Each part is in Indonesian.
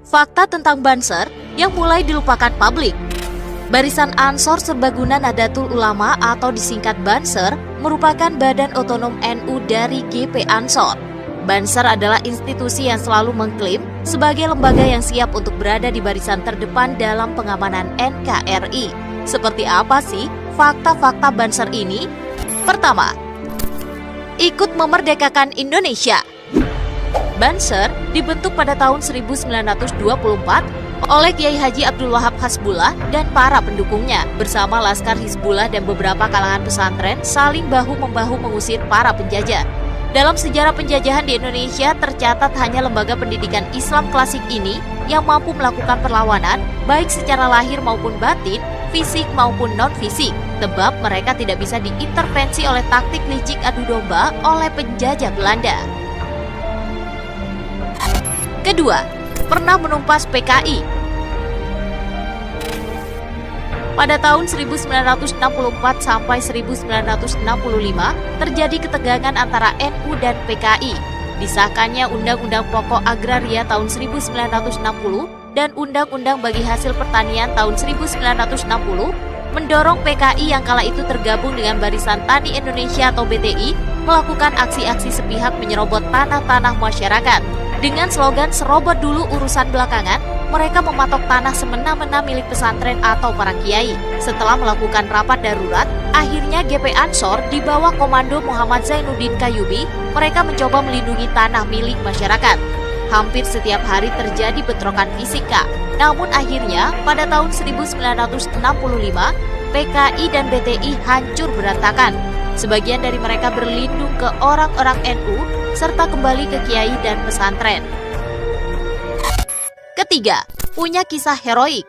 Fakta tentang Banser yang mulai dilupakan publik. Barisan Ansor Serbaguna Nahdlatul Ulama atau disingkat Banser merupakan badan otonom NU dari GP Ansor. Banser adalah institusi yang selalu mengklaim sebagai lembaga yang siap untuk berada di barisan terdepan dalam pengamanan NKRI. Seperti apa sih fakta-fakta Banser ini? Pertama, ikut memerdekakan Indonesia. Banser dibentuk pada tahun 1924 oleh Kiai Haji Abdul Wahab Hasbullah dan para pendukungnya bersama Laskar Hizbullah dan beberapa kalangan pesantren saling bahu-membahu mengusir para penjajah. Dalam sejarah penjajahan di Indonesia tercatat hanya lembaga pendidikan Islam klasik ini yang mampu melakukan perlawanan baik secara lahir maupun batin, fisik maupun non-fisik, sebab mereka tidak bisa diintervensi oleh taktik licik adu domba oleh penjajah Belanda. Kedua, pernah menumpas PKI. Pada tahun 1964 sampai 1965 terjadi ketegangan antara NU dan PKI. Disahkannya Undang-Undang Pokok Agraria tahun 1960 dan Undang-Undang Bagi Hasil Pertanian tahun 1960 mendorong PKI yang kala itu tergabung dengan Barisan Tani Indonesia atau BTI melakukan aksi-aksi sepihak menyerobot tanah-tanah masyarakat. Dengan slogan serobot dulu urusan belakangan, mereka mematok tanah semena-mena milik pesantren atau para kiai. Setelah melakukan rapat darurat, akhirnya GP Ansor di bawah komando Muhammad Zainuddin Qayyubi, mereka mencoba melindungi tanah milik masyarakat. Hampir setiap hari terjadi bentrokan fisik, Kak. Namun akhirnya pada tahun 1965, PKI dan BTI hancur berantakan. Sebagian dari mereka berlindung ke orang-orang NU serta kembali ke kiai dan pesantren. Ketiga, punya kisah heroik.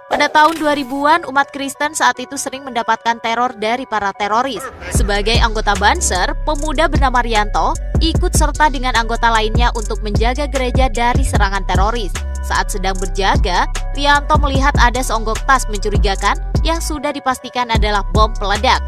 Pada tahun 2000-an, umat Kristen saat itu sering mendapatkan teror dari para teroris. Sebagai anggota Banser, pemuda bernama Rianto ikut serta dengan anggota lainnya untuk menjaga gereja dari serangan teroris. Saat sedang berjaga, Rianto melihat ada seonggok tas mencurigakan yang sudah dipastikan adalah bom peledak.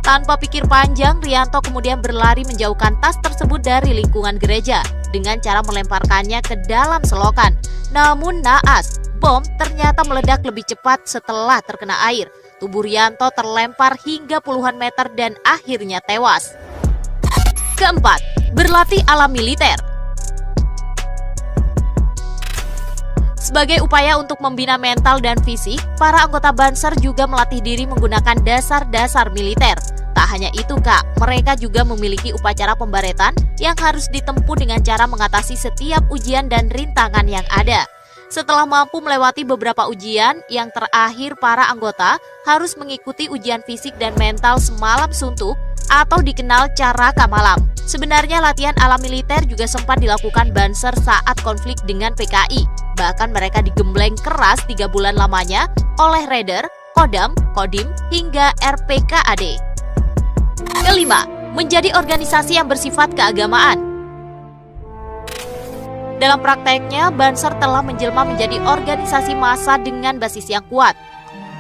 Tanpa pikir panjang, Rianto kemudian berlari menjauhkan tas tersebut dari lingkungan gereja dengan cara melemparkannya ke dalam selokan. Namun naas, bom ternyata meledak lebih cepat setelah terkena air. Tubuh Rianto terlempar hingga puluhan meter dan akhirnya tewas. Keempat, berlatih ala militer. Sebagai upaya untuk membina mental dan fisik, para anggota Banser juga melatih diri menggunakan dasar-dasar militer. Tak hanya itu, Kak, mereka juga memiliki upacara pembaretan yang harus ditempuh dengan cara mengatasi setiap ujian dan rintangan yang ada. Setelah mampu melewati beberapa ujian, yang terakhir para anggota harus mengikuti ujian fisik dan mental semalam suntuk atau dikenal Caraka Malam. Sebenarnya latihan ala militer juga sempat dilakukan Banser saat konflik dengan PKI. Bahkan mereka digembleng keras 3 bulan lamanya oleh Raider, Kodam, Kodim, hingga RPKAD. Kelima, menjadi organisasi yang bersifat keagamaan. Dalam prakteknya, Banser telah menjelma menjadi organisasi massa dengan basis yang kuat.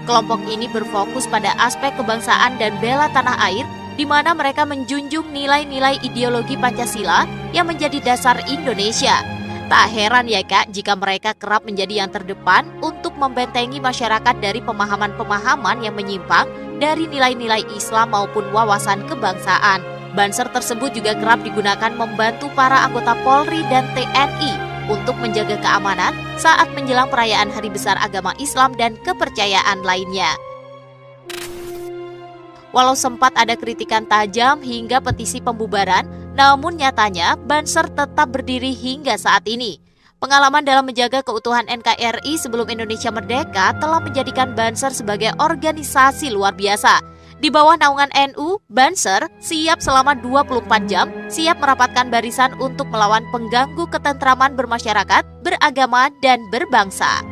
Kelompok ini berfokus pada aspek kebangsaan dan bela tanah air, di mana mereka menjunjung nilai-nilai ideologi Pancasila yang menjadi dasar Indonesia. Tak heran ya, Kak, jika mereka kerap menjadi yang terdepan untuk membentengi masyarakat dari pemahaman-pemahaman yang menyimpang dari nilai-nilai Islam maupun wawasan kebangsaan. Banser tersebut juga kerap digunakan membantu para anggota Polri dan TNI untuk menjaga keamanan saat menjelang perayaan Hari Besar Agama Islam dan kepercayaan lainnya. Walau sempat ada kritikan tajam hingga petisi pembubaran, namun nyatanya Banser tetap berdiri hingga saat ini. Pengalaman dalam menjaga keutuhan NKRI sebelum Indonesia merdeka telah menjadikan Banser sebagai organisasi luar biasa. Di bawah naungan NU, Banser siap selama 24 jam, siap merapatkan barisan untuk melawan pengganggu ketentraman bermasyarakat, beragama, dan berbangsa.